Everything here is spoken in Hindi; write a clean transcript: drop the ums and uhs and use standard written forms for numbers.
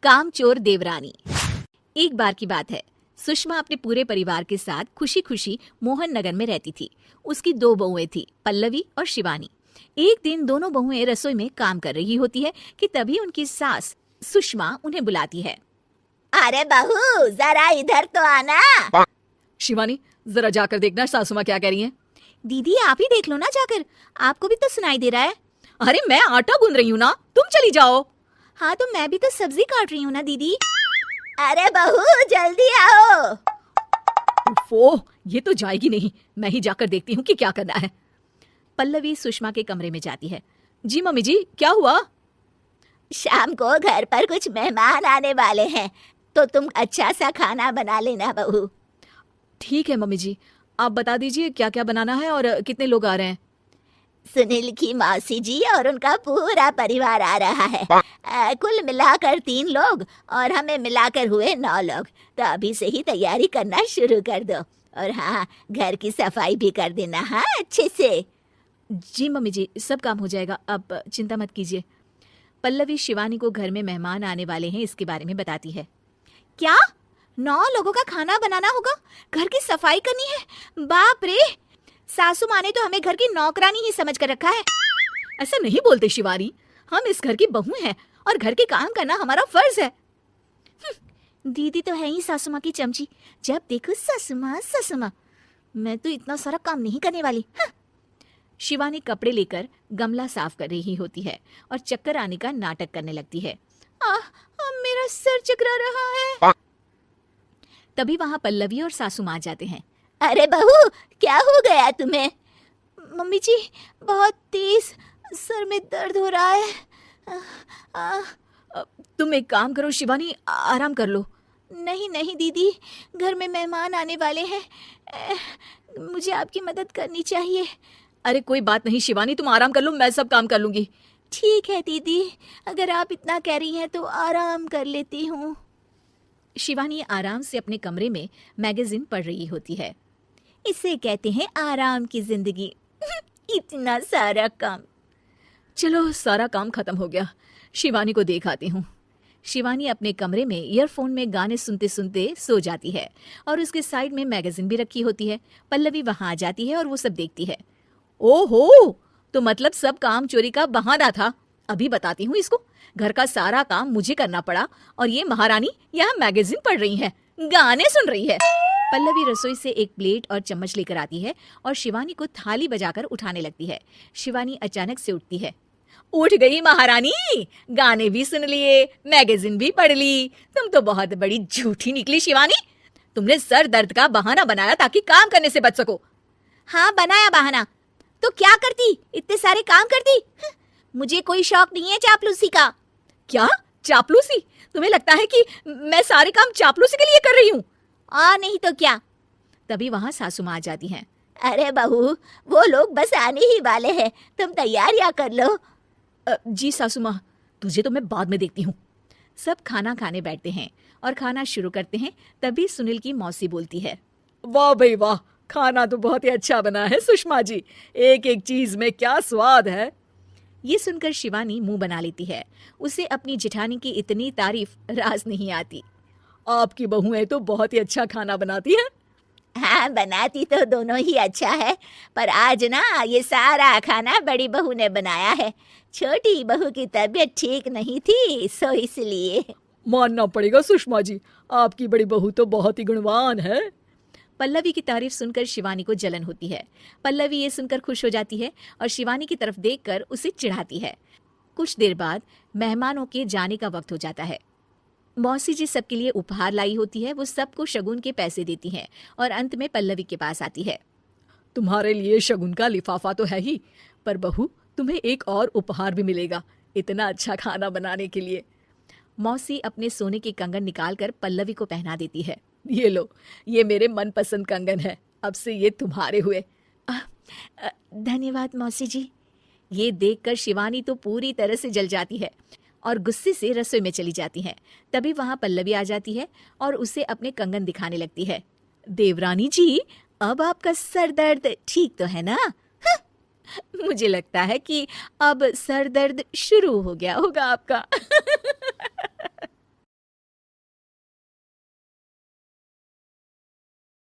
कामचोर देवरानी। एक बार की बात है, सुषमा अपने पूरे परिवार के साथ खुशी खुशी मोहन नगर में रहती थी। उसकी 2 बहुएं थी, पल्लवी और शिवानी। एक दिन दोनों बहुएं रसोई में काम कर रही होती है कि तभी उनकी सास सुषमा उन्हें बुलाती है। अरे बहू, जरा इधर तो आना। शिवानी, जरा जाकर देखना सासू माँ क्या कह रही हैं। दीदी आप ही देख लो ना जाकर, आपको भी तो सुनाई दे रहा है। अरे मैं आटा गूंद रही हूँ ना, तुम चली जाओ। हाँ तो मैं भी तो सब्जी काट रही हूँ ना दीदी। अरे बहू जल्दी आओ। ओह, ये तो जाएगी नहीं, मैं ही जाकर देखती हूँ कि क्या करना है। पल्लवी सुषमा के कमरे में जाती है। जी मम्मी जी, क्या हुआ? शाम को घर पर कुछ मेहमान आने वाले हैं, तो तुम अच्छा सा खाना बना लेना बहू। ठीक है मम्मी जी, आप बता दीजिए क्या क्या बनाना है और कितने लोग आ रहे हैं। सुनील की मौसी जी और उनका पूरा परिवार आ रहा है। कुल मिलाकर 3 लोग और हमें मिलाकर हुए 9 लोग। तो अभी से ही तैयारी करना शुरू कर दो। और हाँ, घर की सफाई भी कर देना, हाँ अच्छे से। जी मम्मी जी, सब काम हो जाएगा, आप चिंता मत कीजिए। पल्लवी शिवानी को घर में मेहमान आने वाले हैं इसके बारे में बताती है। क्या 9 लोगों का खाना बनाना होगा, घर की सफाई करनी है? बाप रे, सासू माँ ने तो हमें घर की नौकरानी ही समझ कर रखा है। ऐसा नहीं बोलते शिवानी, हम इस घर की बहू हैं और घर के काम करना हमारा फर्ज है। दीदी तो है ही सासू माँ की चमची, जब देखो सासू माँ। मैं तो इतना सारा काम नहीं करने वाली। शिवानी कपड़े लेकर गमला साफ कर रही होती है और चक्कर आने का नाटक करने लगती है। मेरा सर चकरा रहा है। तभी वहां पल्लवी और सासू माँ जाते हैं। अरे बहू, क्या हो गया तुम्हें? मम्मी जी, बहुत तेज सर में दर्द हो रहा है। तुम एक काम करो शिवानी, आराम कर लो। नहीं दीदी, घर में मेहमान आने वाले हैं, मुझे आपकी मदद करनी चाहिए। अरे कोई बात नहीं शिवानी, तुम आराम कर लो, मैं सब काम कर लूंगी। ठीक है दीदी, अगर आप इतना कह रही हैं तो आराम कर लेती हूँ। शिवानी आराम से अपने कमरे में मैगजीन पढ़ रही होती है। इसे कहते हैं आराम की जिंदगी। इतना सारा काम। चलो सारा काम खत्म हो गया, शिवानी को देख आती हूँ। शिवानी अपने कमरे में ईयरफोन में गाने सुनते सुनते सो जाती है और उसके साइड में मैगजीन भी रखी होती है। पल्लवी वहां आ जाती है और वो सब देखती है। ओहो, तो मतलब सब काम चोरी का बहाना था। अभी बताती हूँ इसको। घर का सारा काम मुझे करना पड़ा और ये महारानी यहाँ मैगजीन पढ़ रही है, गाने सुन रही है। पल्लवी रसोई से एक प्लेट और चम्मच लेकर आती है और शिवानी को थाली बजाकर उठाने लगती है। शिवानी अचानक से उठती है। उठ गई महारानी, गाने भी सुन लिए, मैगजीन भी पढ़ ली। तुम तो बहुत बड़ी झूठी निकली शिवानी। तुमने सर दर्द का बहाना बनाया ताकि काम करने से बच सको। हाँ बनाया बहाना, तो क्या करती, इतने सारे काम करती। मुझे कोई शौक नहीं है चापलूसी का। क्या चापलूसी? तुम्हें लगता है कि मैं सारे काम चापलूसी के लिए कर रही हूँ? नहीं तो क्या। तभी वहां सासू माँ आ जाती हैं। अरे बहू, वो लोग बस आने ही वाले हैं, तुम तैयारियां कर लो। जी सासू माँ, तुझे तो मैं बाद में देखती हूँ। सब खाना खाने बैठते हैं और खाना शुरू करते हैं। तभी सुनील की मौसी बोलती है। वाह भाई वाह, खाना तो बहुत ही अच्छा बना है सुषमा जी, एक एक चीज में क्या स्वाद है। ये सुनकर शिवानी मुंह बना लेती है। उसे अपनी जेठानी की इतनी तारीफ रास नहीं आती। आपकी बहुएं तो बहुत ही अच्छा खाना बनाती हैं। हाँ, बनाती तो दोनों ही अच्छा है, पर आज ना ये सारा खाना बड़ी बहू ने बनाया है। छोटी बहू की तबीयत ठीक नहीं थी, सो इसलिए। मानना पड़ेगा सुषमा जी, आपकी बड़ी बहू तो बहुत ही गुणवान है। पल्लवी की तारीफ सुनकर शिवानी को जलन होती है। पल्लवी ये सुनकर खुश हो जाती है और शिवानी की तरफ देखकर उसे चिढ़ाती है। कुछ देर बाद मेहमानों के जाने का वक्त हो जाता है। मौसी जी सबके लिए उपहार लाई होती है। वो सबको शगुन के पैसे देती हैं और अंत में पल्लवी के पास आती है। तुम्हारे लिए शगुन का लिफाफा तो है ही, पर बहू तुम्हें एक और उपहार भी मिलेगा इतना अच्छा खाना बनाने के लिए। मौसी अपने सोने के कंगन निकालकर पल्लवी को पहना देती है। ये लो, ये मेरे मनपसंद कंगन है, अब से ये तुम्हारे हुए। धन्यवाद मौसी जी। ये देखकर शिवानी तो पूरी तरह से जल जाती है और गुस्से से रसोई में चली जाती है। तभी वहां पल्लवी आ जाती है और उसे अपने कंगन दिखाने लगती है। देवरानी जी, अब आपका सर दर्द ठीक तो है ना? मुझे लगता है कि अब सर दर्द शुरू हो गया होगा आपका।